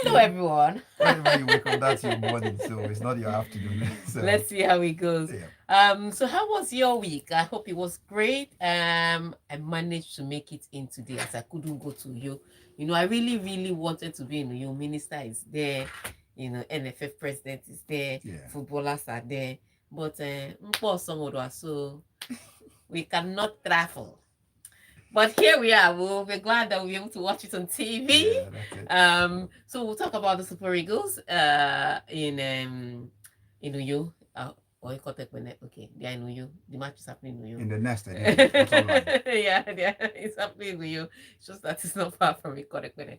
Hello, everyone. Whenever you wake up, that's your morning, so it's not your afternoon. So Let's see how it goes. yeah, So how was your week? I hope it was great. I managed to make it in today as I couldn't go to you. I really, really wanted to be in your minister is there, NFF president is there, yeah. footballers are there, but so we cannot travel. But here we are. We're glad that we'll be able to watch it on TV. Yeah, that's it. So we'll talk about the Super Eagles in Uyo. Or you contact when okay, they are in Uyo. The match is happening in Uyo. In the nest edition, but online. Yeah, it's happening in Uyo. It's just that it's not far from Ikotek when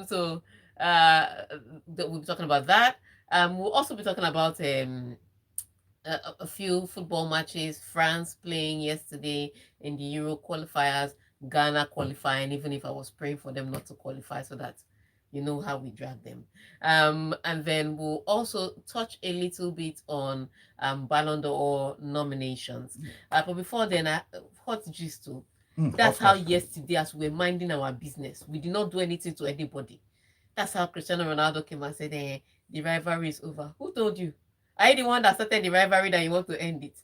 so we'll be talking about that. We'll also be talking about a few football matches. France playing yesterday in the Euro qualifiers, Ghana qualifying, even if I was praying for them not to qualify so that you know how we drag them. And then we'll also touch a little bit on Ballon d'Or nominations. But before then, hot gist too. That's how yesterday, as we were minding our business, we did not do anything to anybody. That's how Cristiano Ronaldo came and said, the rivalry is over. Who told you? Are you the one that started the rivalry that you want to end it?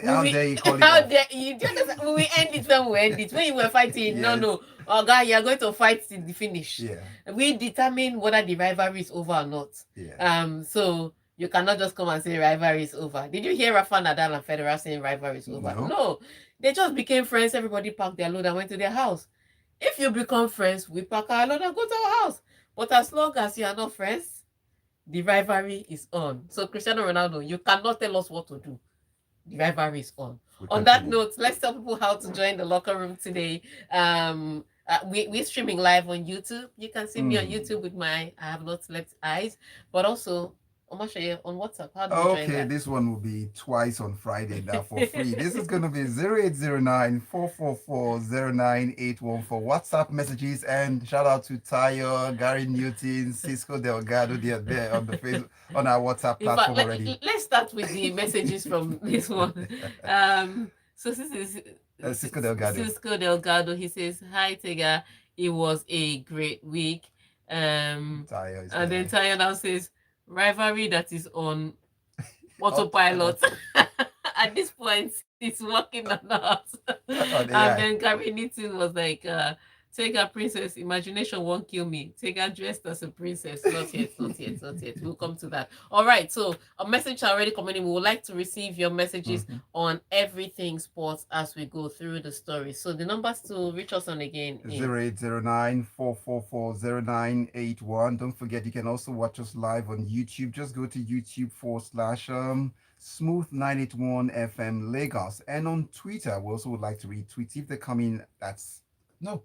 How dare you call it How off? dare you? Do you understand? We will end it when we end it. When you were fighting, no, Yes. no. Oh, guy, you are going to fight till the finish. Yeah, We determine whether the rivalry is over or not. yeah. So you cannot just come and say rivalry is over. Did you hear Rafa Nadal and Federer saying rivalry is over? No. No. They just became friends. Everybody packed their load and went to their house. If you become friends, we pack our load and go to our house. But as long as you are not friends, the rivalry is on. So Cristiano Ronaldo, you cannot tell us what to do. The rivalry is on. We On that continue. note, let's tell people how to join the locker room today. We're streaming live on YouTube. You can see me on YouTube with my I have not slept eyes, but also Omashaye on WhatsApp. How do we join Okay, that? this one will be twice on Friday now for free. This is going to be 0809 444 0981 for WhatsApp messages. And shout out to Tayo, Gary Newton, Cisco Delgado. They are there on the Facebook, on our WhatsApp In fact, platform already. let's start with the messages from this one. So this is Cisco Delgado. Cisco Delgado. He says, "Hi Tega, it was a great week." Tayo is And then there. Tayo now says, "Rivalry that is on autopilot." At this point, it's working or not. On And AI. then Gary Newton was like, Tega princess, imagination won't kill me. Tega dressed as a princess. Not yet, not yet, not yet. We'll come to that. All right. So a message already coming in. We would like to receive your messages on everything sports as we go through the story. So the numbers to reach us on again is 0809 444 Don't forget, you can also watch us live on YouTube. Just go to YouTube/, Smooth 981 FM Lagos. And on Twitter, we also would like to retweet if they come in. That's no,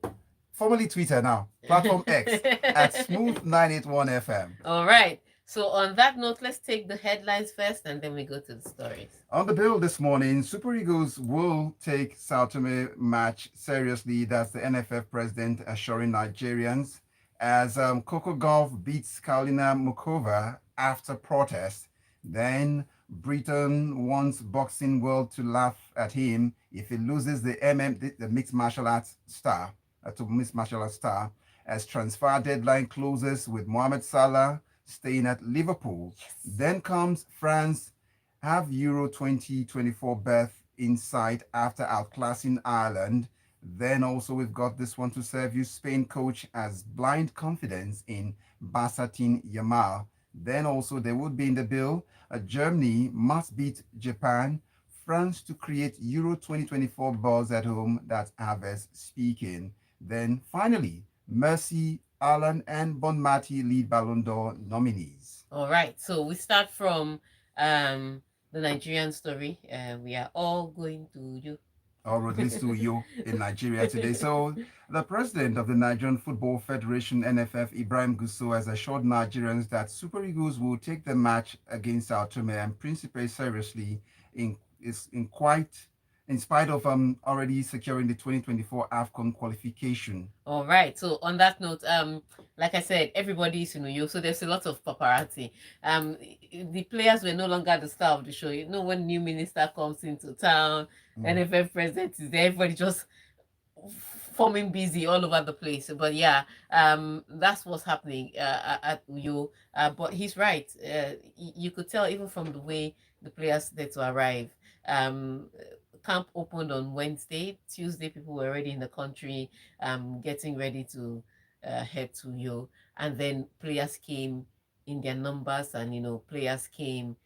formerly Twitter now, platform X at Smooth 981 FM. All right. So on that note, let's take the headlines first and then we go to the stories. On the bill this morning, Super Eagles will take Sao Tome match seriously. That's the NFF president assuring Nigerians. As Coco Golf beats Carolina Mukova after protest, then Britain wants boxing world to laugh at him if he loses the the mixed martial arts star, to mixed martial arts star, as transfer deadline closes with Mohamed Salah staying at Liverpool. Then comes France have Euro 2024 berth in sight after outclassing Ireland. Then also we've got this one to serve you. Spain coach has blind confidence in Basatin Yamal. Then also there would be in the bill, Germany must beat Japan, France to create Euro 2024 buzz at home. That's Aves speaking. Then finally, Mercy, Alan, and Bonmati lead Ballon d'Or nominees. All right. So we start from the Nigerian story. We are all going to you. Or at least to you in Nigeria today. So, the president of the Nigerian Football Federation, NFF, Ibrahim Gusso, has assured Nigerians that Super Eagles will take the match against Sao Tome and Principe seriously in spite of already securing the 2024 AFCON qualification. All right. So on that note, like I said, everybody's you, so there's a lot of paparazzi. The players were no longer the star of the show. When new minister comes into town, NFF president is there, everybody just forming busy all over the place. But yeah, that's what's happening at Uyo. But he's right. You could tell even from the way the players there to arrive. Um, Camp opened on Wednesday. Tuesday, people were already in the country, getting ready to head to Uyo, and then players came in their numbers, and players came,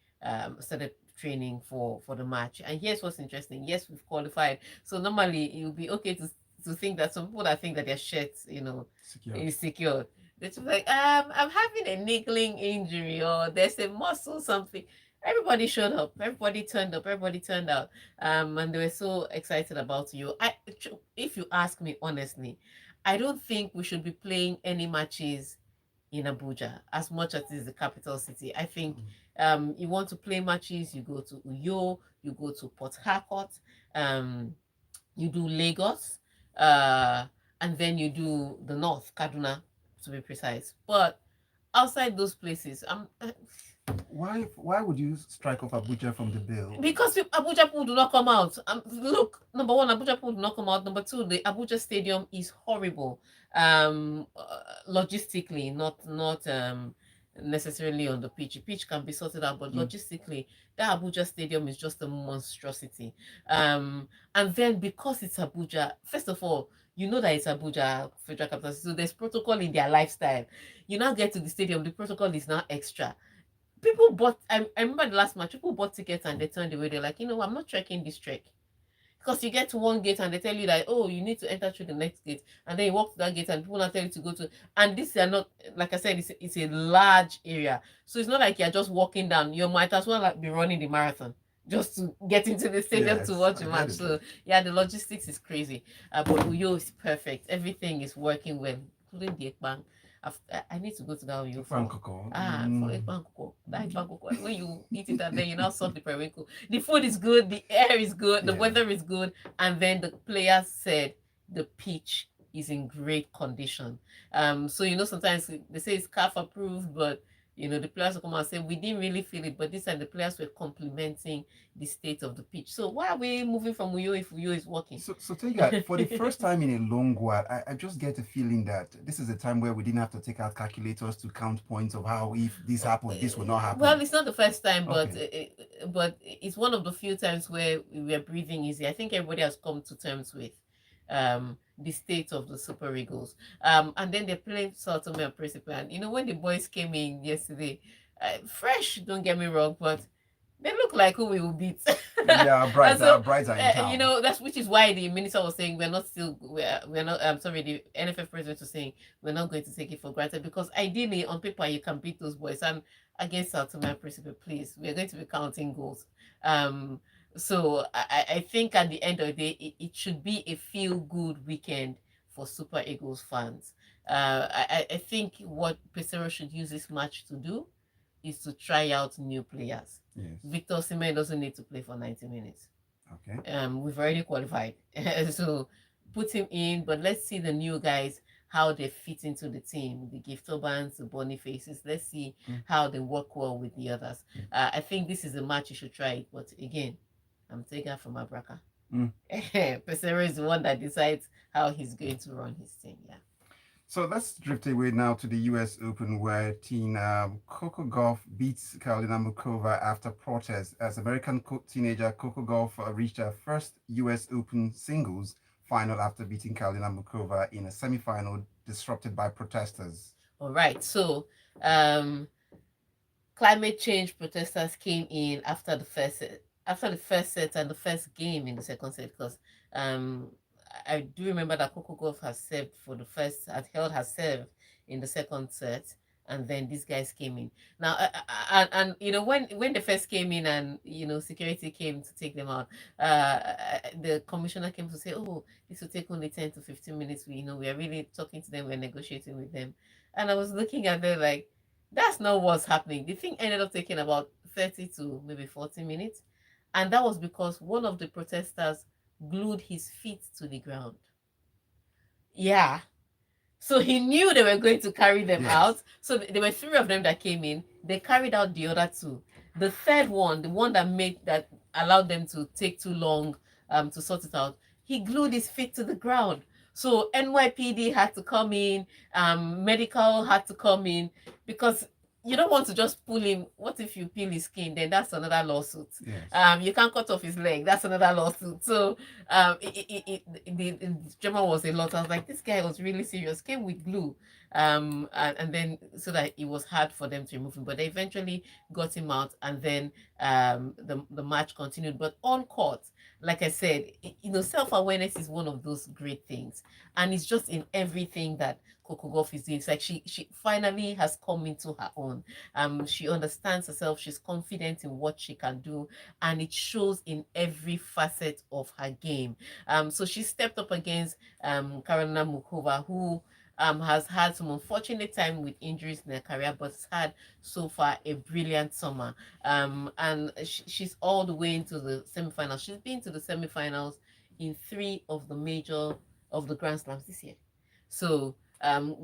started training for the match. And here's what's interesting. Yes, we've qualified. So normally it would be okay to think that some people that think that their shirts, Secured. is secured. They're just like, I'm having a niggling injury, or there's a muscle something. Everybody showed up. Everybody turned up. Everybody turned out. And they were so excited about you. If you ask me honestly, I don't think we should be playing any matches in Abuja as much as it is the capital city. I think you want to play matches, you go to Uyo, you go to Port Harcourt, um, you do Lagos, and then you do the North, Kaduna, to be precise. But outside those places, Why would you strike off Abuja from the bill? because Abuja people do not come out. Look, number one, Abuja people do not come out. Number two, the Abuja stadium is horrible. Logistically, not necessarily on the pitch. The pitch can be sorted out, but logistically, that Abuja stadium is just a monstrosity. And then because it's Abuja, first of all, you know that it's Abuja Federal Capital City, so there's protocol in their lifestyle. You now get to the stadium, the protocol is now extra. People bought, I remember the last match, people bought tickets and they turned away. They're like, I'm not trekking this trek. Because you get to one gate and they tell you that, oh, you need to enter through the next gate. And then you walk to that gate and people now tell you to go to. And this are not, like I said, it's a large area. So it's not like you're just walking down. You might as well be running the marathon just to get into the stadium to Yes, watch I the get match. it. So yeah, the logistics is crazy. But Uyo is perfect. Everything is working well, including the Ekbang. I need to go to that Uyo for Frankoko. for Ekbang. That Ekbang, when you eat it and then you now solve the periwinkle. The food is good, the air is good, the Yeah. weather is good, and then the players said the pitch is in great condition. So sometimes they say it's CAF approved, but the players will come and say we didn't really feel it, but this time the players were complimenting the state of the pitch. So why are we moving from Uyo if Uyo is working? So Tega, for the first time in a long while, I just get a feeling that this is a time where we didn't have to take out calculators to count points of how if this happened, this would not happen. Well, it's not the first time, but Okay. but it's one of the few times where we are breathing easy. I think everybody has come to terms with the state of the Super Eagles. And then they played Sao Tome and Principe. And when the boys came in yesterday, fresh, don't get me wrong, but they look like who we will beat. Yeah, And so, brides are in town. that's which is why the minister was saying we're not. I'm sorry, the NFF president was saying we're not going to take it for granted, because ideally on paper you can beat those boys. And against Sao Tome and Principe, please, we're going to be counting goals. So I think at the end of the day, it should be a feel good weekend for Super Eagles fans. I think what Pesero should use this match to do is to try out new players. Yes. Victor Osimhen doesn't need to play for 90 minutes. Okay. We've already qualified. So put him in, but let's see the new guys, how they fit into the team, the Giftobans, the Bonifaces. Let's see how they work well with the others. I think this is a match you should try it, but again, I'm taking from Abraka. Pesero is the one that decides how he's going to run his team. Yeah. So let's drift away now to the U.S. Open, where Coco Gauff beats Karolina Muchova after protest, as American teenager Coco Gauff reached her first U.S. Open singles final after beating Karolina Muchova in a semifinal disrupted by protesters. All right. So, climate change protesters came in after the first set and the first game in the second set, because I do remember that Coco Gauff had held her serve in the second set, and then these guys came in. Now, and when they first came in, and security came to take them out, the commissioner came to say, oh, this will take only 10 to 15 minutes. We are really talking to them, we're negotiating with them. And I was looking at them like, that's not what's happening. The thing ended up taking about 30 to maybe 40 minutes. And that was because one of the protesters glued his feet to the ground. Yeah. So he knew they were going to carry them out. So there were three of them that came in. They carried out the other two. The third one, the one that allowed them to take too long to sort it out, he glued his feet to the ground. So NYPD had to come in, medical had to come in, because you don't want to just pull him. What if you peel his skin? Then that's another lawsuit. Yes. You can't cut off his leg. That's another lawsuit. So the drama was a lot. I was like, this guy was really serious. Came with glue, and then so that it was hard for them to remove him. But they eventually got him out, and then the match continued. But on court, like I said, self-awareness is one of those great things, and it's just in everything that Coco Golf is doing. It's like she finally has come into her own. She understands herself, she's confident in what she can do, and it shows in every facet of her game. So she stepped up against Karolina Mukova, who has had some unfortunate time with injuries in her career, but has had so far a brilliant summer. And she's all the way into the semifinals. She's been to the semifinals in 3 of the major of the Grand Slams this year. So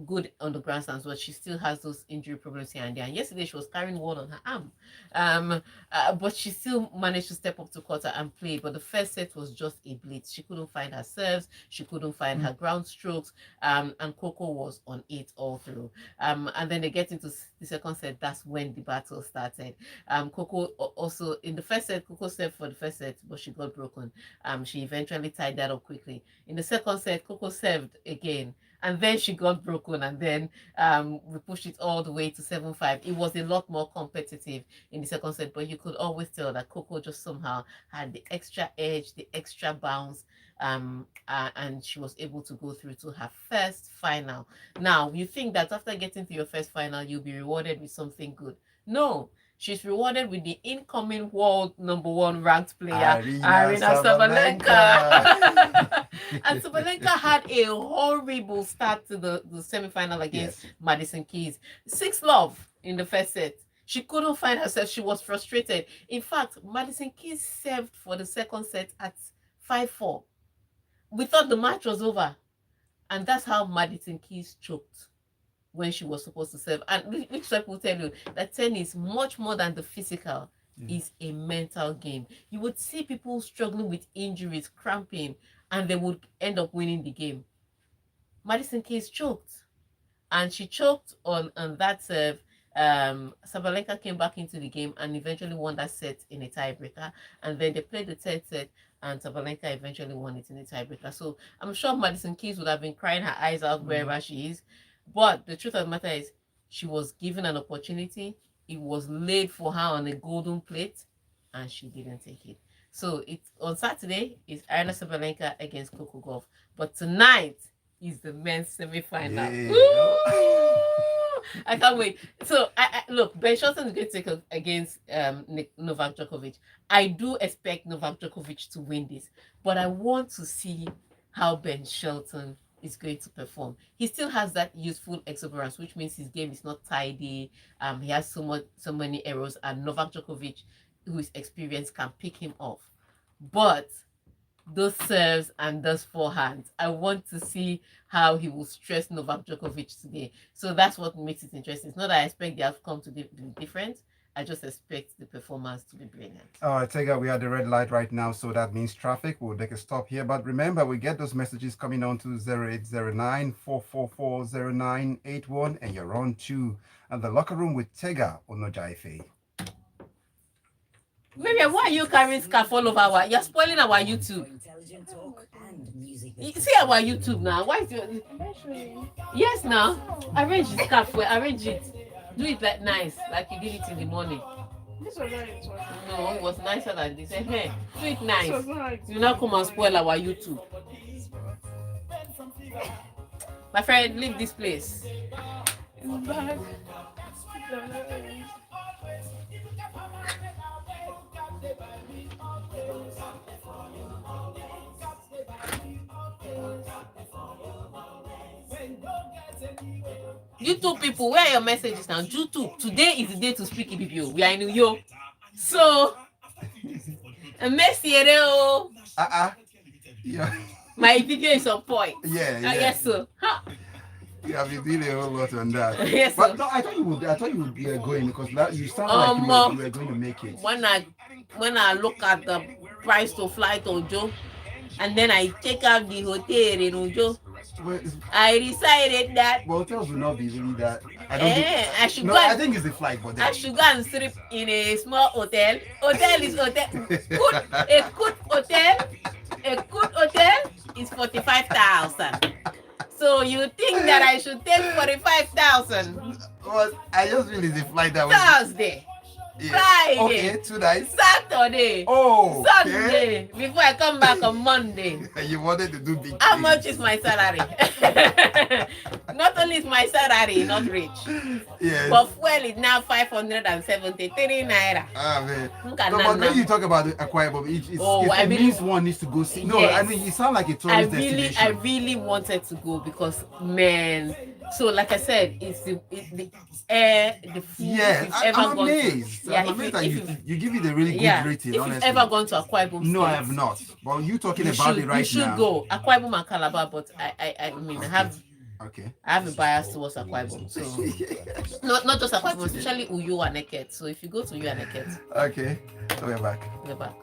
good on the Grand Slams, but she still has those injury problems here and there. And yesterday she was carrying one on her arm. But she still managed to step up to quarter and play. But the first set was just a blitz. She couldn't find her serves, she couldn't find her ground strokes, and Coco was on it all through. And then they get into the second set. That's when the battle started. Coco also in the first set, Coco served for the first set, but she got broken. She eventually tied that up quickly. In the second set, Coco served again, and then she got broken, and then we pushed it all the way to 7-5. It was a lot more competitive in the second set, but you could always tell that Coco just somehow had the extra edge, the extra bounce, and she was able to go through to her first final. Now, you think that after getting to your first final, you'll be rewarded with something good. No, she's rewarded with the incoming world #1 ranked player, Arina Sabalenka. And Sabalenka had a horrible start to the semifinal against Madison Keys. 6-love in the first set. She couldn't find herself. She was frustrated. In fact, Madison Keys served for the second set at 5-4. We thought the match was over. And that's how Madison Keys choked when she was supposed to serve. And which people tell you that tennis, much more than the physical, is a mental game. You would see people struggling with injuries, cramping, and they would end up winning the game. Madison Keys choked. And she choked on that serve. Sabalenka came back into the game and eventually won that set in a tiebreaker. And then they played the third set, and Sabalenka eventually won it in a tiebreaker. So I'm sure Madison Keys would have been crying her eyes out wherever she is. But the truth of the matter is, she was given an opportunity. It was laid for her on a golden plate, and she didn't take it. So it's on Saturday is Arina Sabalenka against Coco Gauff. But tonight is the men's semi-final. Yeah. I can't wait. So I look, Ben Shelton is going to take against Novak Djokovic. I do expect Novak Djokovic to win this, but I want to see how Ben Shelton is going to perform. He still has that youthful exuberance, which means his game is not tidy. He has so many errors, and Novak Djokovic, who is experienced, can pick him off. But those serves and those forehands, I want to see how he will stress Novak Djokovic today. So that's what makes it interesting. It's not that I expect the outcome to be different. I just expect the performance to be brilliant. All right, Tega, we are at the red light right now, so that means traffic. We'll take a stop here. But remember, we get those messages coming on to 0809-444-0981, and you're on to the locker room with Tega Onojiafe. Vivian, why are you carrying scarf all over our? You're spoiling our YouTube. See our YouTube now. Why is your? Yes, now arrange the scarf. Arrange it. Do it like nice, like you did it in the morning. This was not it. No, it was nicer than this. Hey, do it nice. You now come and spoil our YouTube. My friend, leave this place. YouTube people, where are your messages now? YouTube, today is the day to speak Ibibio. We are in New York. So, Messiero. Yeah. My video is on point. Yeah. Yes, sir. Huh. You have been doing a whole lot on that. Yes, but sir. no, I thought you would be going, because you sound like you were going to make it. When I look at the price to fly to Ojo, and then I check out the hotel in Ojo, Well, I decided that hotels will not be really that. I don't think. I should No, go I and think it's the flight, but I should go and sleep in a small hotel. Hotel is hotel. Good, a good hotel, a good hotel is 45,000. So you think that I should take 45,000? Well, I just feel it's a flight that was. Thursday, Yeah. Friday, Okay, 2 nights. Saturday, Oh, okay. Sunday, before I come back on Monday. You wanted to do big How things. much is my salary? Not only is my salary not rich, Yes. but fuel is now 573 naira. Ah, man. Nka No, but when nana. you talk about the Akwa Ibom, Oh, I it really, means one needs to go see. No, I yes. mean, you sound like a I tourist really, I destination. really wanted to go because man. So like I said, it's the air, the food. Yeah, If you've ever I'm gone amazed. to, yeah, I'm if amazed you, that if you, you, you give it a really good yeah, rating, if you've honestly. ever gone to Akwa Ibom No, I State, have not. Well, you talking you about should, it right you should now. go Akwa Ibom and Calabar, but I mean, Okay. I have a bias towards Akwa Ibom, so not just Akwa Ibom, especially Uyo and Eket. So if you go to Uyo and Eket, Okay, so we're back. go back.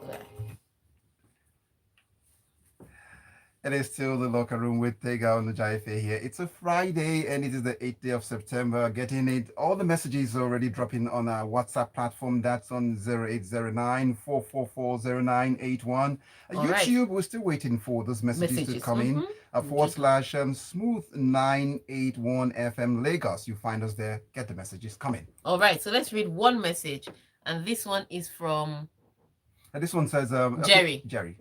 It is still the locker room with Tega Onojiafe here. It's a Friday and it is the 8th day of September. Getting it, all the messages already dropping on our WhatsApp platform. That's on 0809 4440981. YouTube, we're still waiting for those messages to come in. /smooth981 FM Lagos. You find us there. Get the messages coming. All right, so let's read one message. And this one is from... this one says... Jerry. Jerry.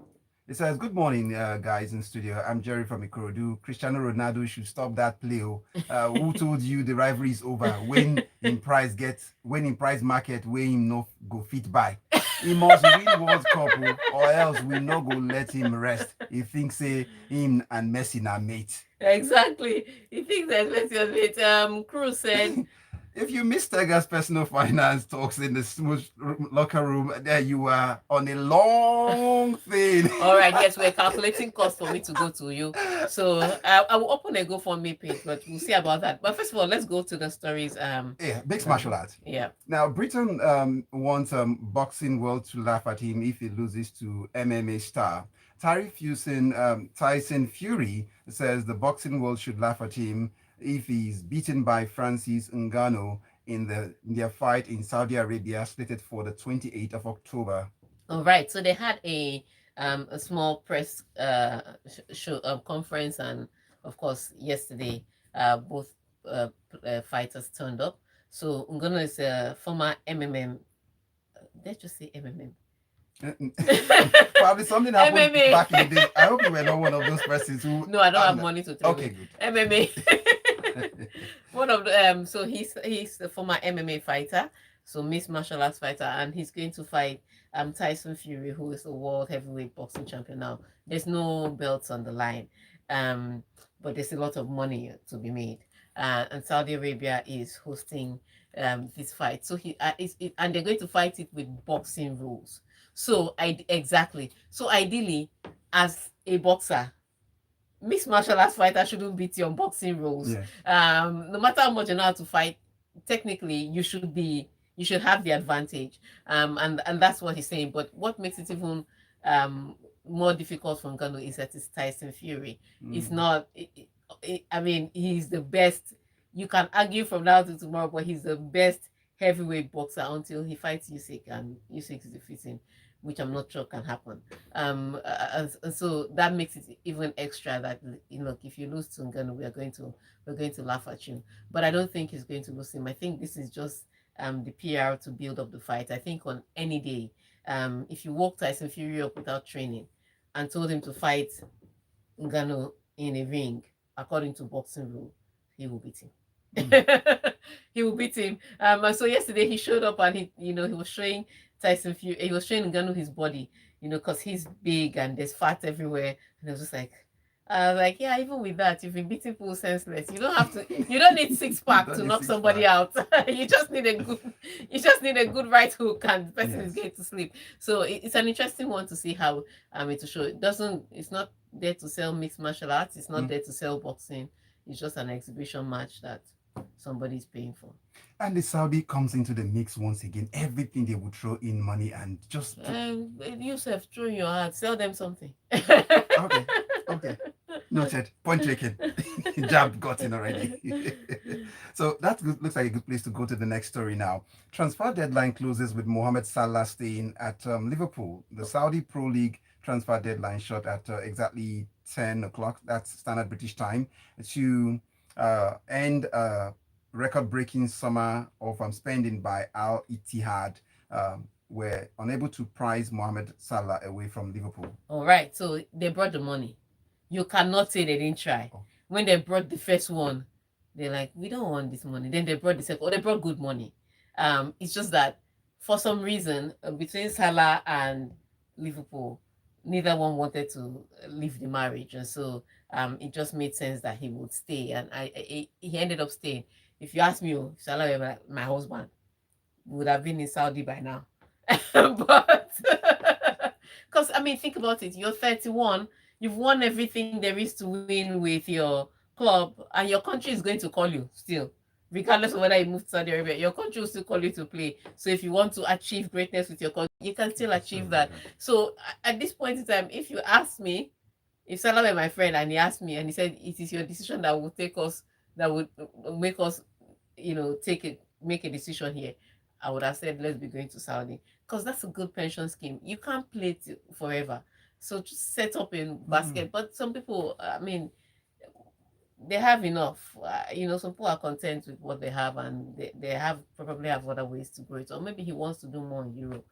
It says, good morning, guys in studio. I'm Jerry from Ikorodu. Cristiano Ronaldo should stop that play. Who told you the rivalry is over? When in price market, when him no go fit by. He must win World Cup or else we no go let him rest. He thinks him and Messi na mate. Exactly. He thinks that Messi are mate. Cruz said... If you missed Tega's personal finance talks in the smooth locker room, there you are on a long thing. All right, yes, we're calculating costs for me to go to you. So I will open a GoFundMe page, but we'll see about that. But first of all, let's go to the stories. Mixed martial arts. Yeah. Now, Britain wants boxing world to laugh at him if he loses to MMA star. Tyson Fury says the boxing world should laugh at him if he's beaten by Francis Ngannou in their fight in Saudi Arabia, slated for the 28th of October. All right. So they had a small press show conference, and of course yesterday both fighters turned up. So Ngannou is a former MMM. Let's just say MMM. Probably something happened MMA. Back in the day. I hope you were not one of those persons who. No, I don't have money to tell Okay, you. good. MMA. One of the so he's the former MMA fighter, so mixed martial arts fighter, and he's going to fight Tyson Fury, who is the world heavyweight boxing champion now. There's no belts on the line, but there's a lot of money to be made, and Saudi Arabia is hosting this fight. So and they're going to fight it with boxing rules. So So ideally, as a boxer, mixed martial arts fighter shouldn't beat you on boxing rules. Yeah. No matter how much you know how to fight, technically you should have the advantage. And that's what he's saying. But what makes it even more difficult for Ngannou is that it's Tyson Fury. It's not. I mean, he's the best. You can argue from now to tomorrow, but he's the best heavyweight boxer until he fights Usyk, and Usyk is defeating, which I'm not sure can happen. And so that makes it even extra that, if you lose to Ngannou, we're going to laugh at you. But I don't think he's going to lose him. I think this is just the PR to build up the fight. I think on any day, if you woke Tyson Fury up without training and told him to fight Ngannou in a ring, according to boxing rule, he will beat him. He will beat him. And so yesterday he showed up and he was showing Tyson Fury, he was showing Ngannou his body, because he's big and there's fat everywhere. And I was just like, yeah, even with that, you've been beating people senseless. You don't need six-pack to knock somebody out. you just need a good right hook and the person is going to sleep. So it's an interesting one to see how it will show. It's not there to sell mixed martial arts. It's not there to sell boxing. It's just an exhibition match that somebody's paying for. And the Saudi comes into the mix once again. Everything they would throw in money and just... Yourself, throw in your heart. Sell them something. Okay. Noted. Point taken. Jab got in already. So that looks like a good place to go to the next story now. Transfer deadline closes with Mohamed Salah staying at Liverpool. The Saudi Pro League transfer deadline shot at exactly 10 o'clock. That's standard British time to end record-breaking summer of spending by Al Ittihad. Were unable to prize Mohamed Salah away from Liverpool. All right, so they brought the money. You cannot say they didn't try. Oh. When they brought the first one, they're like, we don't want this money. Then they brought the second, or they brought good money. It's just that for some reason between Salah and Liverpool, neither one wanted to leave the marriage, and so it just made sense that he would stay, and he ended up staying. If you ask me, oh, Salah were my husband, would have been in Saudi by now. But because I mean, think about it. You're 31. You've won everything there is to win with your club, and your country is going to call you still, regardless of whether you move to Saudi Arabia. Your country will still call you to play. So if you want to achieve greatness with your country, you can still achieve that. So at this point in time, if you ask me, if Salah were my friend and he asked me and he said it is your decision that will take us, that would make us, make a decision here, I would have said let's be going to Saudi, because that's a good pension scheme. You can't play it forever, so just set up in basket. But some people, I mean, they have enough. Some people are content with what they have, and they have probably have other ways to grow it. Or maybe he wants to do more in Europe.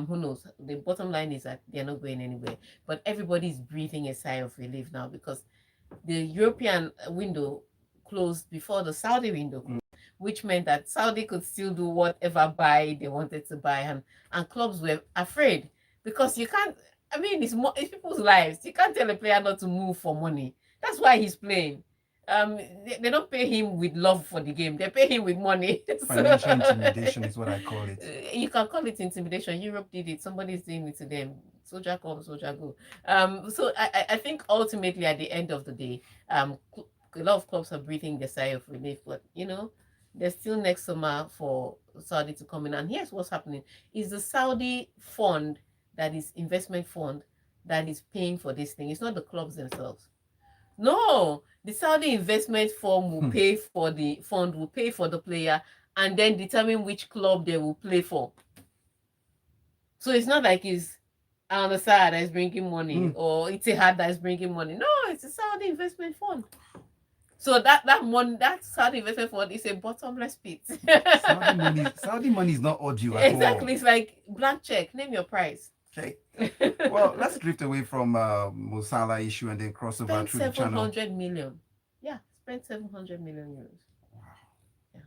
Who knows? The bottom line is that they're not going anywhere. But everybody's breathing a sigh of relief now, because the European window closed before the Saudi window closed, which meant that Saudi could still do whatever buy they wanted to buy, and clubs were afraid, because you can't. I mean, it's people's lives. You can't tell a player not to move for money. That's why he's playing. They don't pay him with love for the game. They pay him with money. Financial intimidation is what I call it. You can call it intimidation. Europe did it. Somebody's doing it to them. Soldier come, soldier go. So I think ultimately at the end of the day, a lot of clubs are breathing the sigh of relief, but there's still next summer for Saudi to come in. And here's what's happening: is the Saudi fund, that is investment fund, that is paying for this thing. It's not the clubs themselves. No, the Saudi investment fund will pay for the fund, will pay for the player, and then determine which club they will play for. So it's not like it's on the side that is bringing money, or it's a hard that is bringing money. No, it's a Saudi investment fund. So that money, that Saudi investment fund is a bottomless pit. Saudi money is not audio at all. Exactly, it's like blank check. Name your price. Okay. Well, let's drift away from Mo Salah issue and then cross over through the channel. 700 million. Yeah, spent 700 million euros. Wow.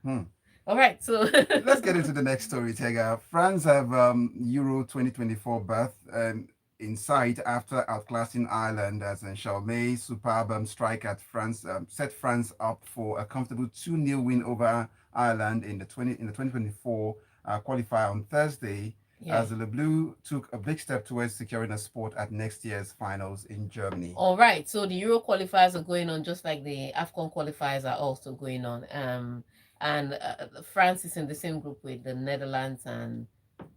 Yeah. All right, so let's get into the next story, Tega. France have Euro 2024 berth in sight after outclassing Ireland, as Chalmey's superb strike at France set France up for a comfortable 2-0 win over Ireland in the 2024 qualifier on Thursday. Yeah. As the Le Bleu took a big step towards securing a spot at next year's finals in Germany. All right, so the Euro qualifiers are going on just like the AFCON qualifiers are also going on. And France is in the same group with the Netherlands, and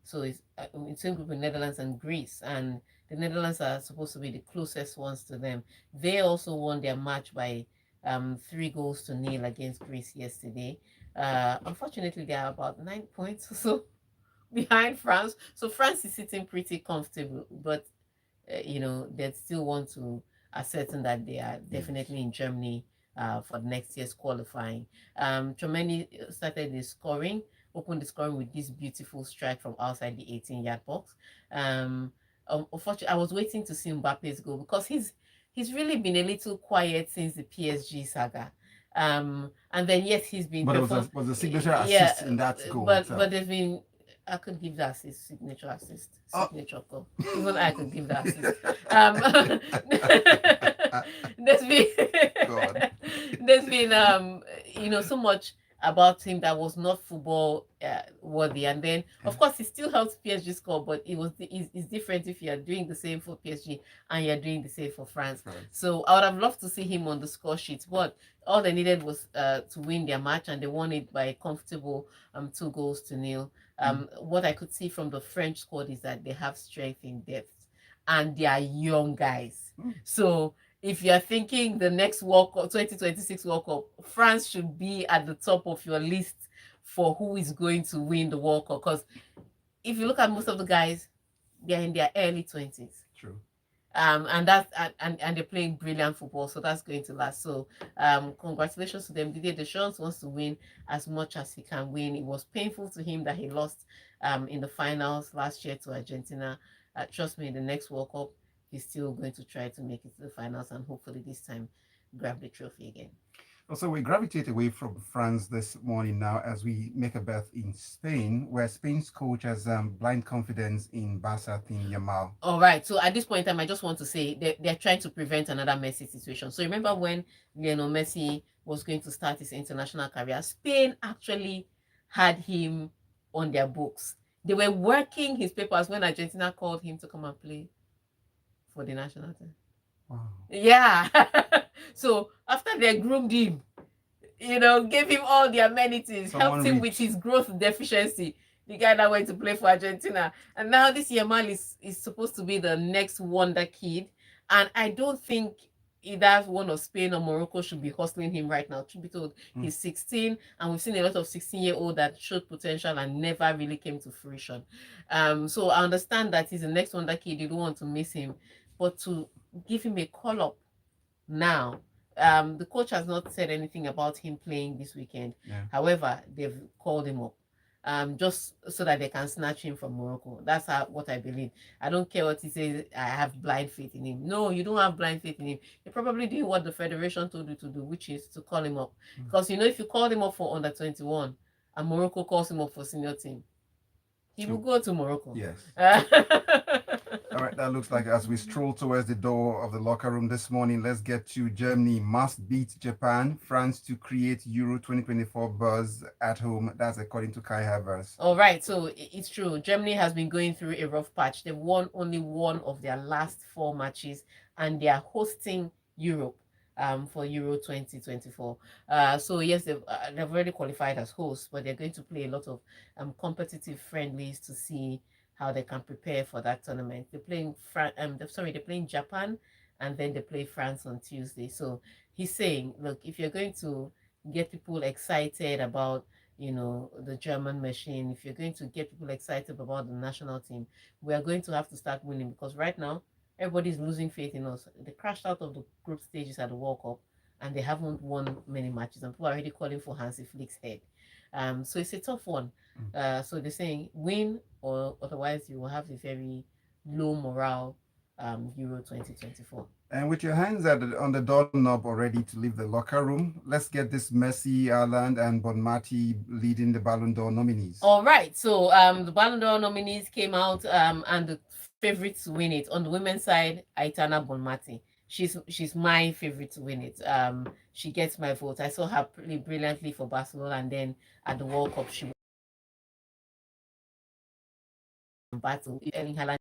so it's in the same group with Netherlands and Greece. And the Netherlands are supposed to be the closest ones to them. They also won their match by 3-0 against Greece yesterday. Unfortunately, they are about 9 points or so behind France. So France is sitting pretty comfortable, but they still want to ascertain that they are definitely in Germany for next year's qualifying. Chomeni started the scoring, opened the scoring with this beautiful strike from outside the 18-yard box. Unfortunately, I was waiting to see Mbappe's goal, because he's really been a little quiet since the PSG saga. And then yes, he's been. But it was a signature assist in that goal. But there's been. I could give that assist, signature assist, signature goal. Even I could give that assist. There's been so much about him that was not football worthy, and then of course he still helps PSG score, but it's different if you are doing the same for PSG and you're doing the same for France. So I would have loved to see him on the score sheet, but all they needed was to win their match, and they won it by a comfortable 2-0. What I could see from the French squad is that they have strength in depth, and they are young guys. So if you're thinking the next World Cup, 2026 World Cup, France should be at the top of your list for who is going to win the World Cup. Because if you look at most of the guys, they're in their early 20s. True. And that's and they're playing brilliant football, so that's going to last. So congratulations to them. Didier Deschamps wants to win as much as he can win. It was painful to him that he lost in the finals last year to Argentina. Trust me, the next World Cup he's still going to try to make it to the finals and hopefully this time grab the trophy again. Also, we gravitate away from France this morning now as we make a bet in Spain, where Spain's coach has blind confidence in Barca team Yamal. All right. So at this point in time, I just want to say they're trying to prevent another Messi situation. So remember when Lionel Messi was going to start his international career, Spain actually had him on their books. They were working his papers when Argentina called him to come and play for the national team. Wow. Yeah. So after they groomed him, gave him all the amenities, helped him with his growth deficiency. The guy that went to play for Argentina. And now this Yamal is supposed to be the next wonder kid. And I don't think either one of Spain or Morocco should be hustling him right now. Truth be told, he's 16, and we've seen a lot of 16-year-old that showed potential and never really came to fruition. So I understand that he's the next wonder kid. You don't want to miss him. But to give him a call up now, the coach has not said anything about him playing this weekend. Yeah. However, they've called him up just so that they can snatch him from Morocco. That's what I believe. I don't care what he says. I have blind faith in him. No, you don't have blind faith in him. You're probably doing what the federation told you to do, which is to call him up. Because if you call him up for under 21 and Morocco calls him up for senior team, he will go to Morocco. Yes. All right, that looks like as we stroll towards the door of the locker room this morning, let's get to Germany. Must beat Japan, France to create Euro 2024 buzz at home. That's according to Kai Havertz. All right, so it's true. Germany has been going through a rough patch. They've won only one of their last 4 matches, and they are hosting Europe for Euro 2024. So yes, they've already qualified as hosts, but they're going to play a lot of competitive friendlies to see how they can prepare for that tournament. They're playing they're playing Japan, and then they play France on Tuesday. So he's saying, look, if you're going to get people excited about the German machine, if you're going to get people excited about the national team, we are going to have to start winning, because right now everybody's losing faith in us. They crashed out of the group stages at the World Cup and they haven't won many matches, and people are already calling for Hansi Flick's head. So it's a tough one. So they're saying win, or otherwise you will have a very low morale Euro 2024. And with your hands on the doorknob already to leave the locker room, let's get this Messi, Haaland, and Bonmati leading the Ballon d'Or nominees. All right. So the Ballon d'Or nominees came out, and the favorites to win it. On the women's side, Aitana Bonmati. She's my favorite to win it. She gets my vote. I saw her play brilliantly for Barcelona, and then at the World Cup she battle Erling Haaland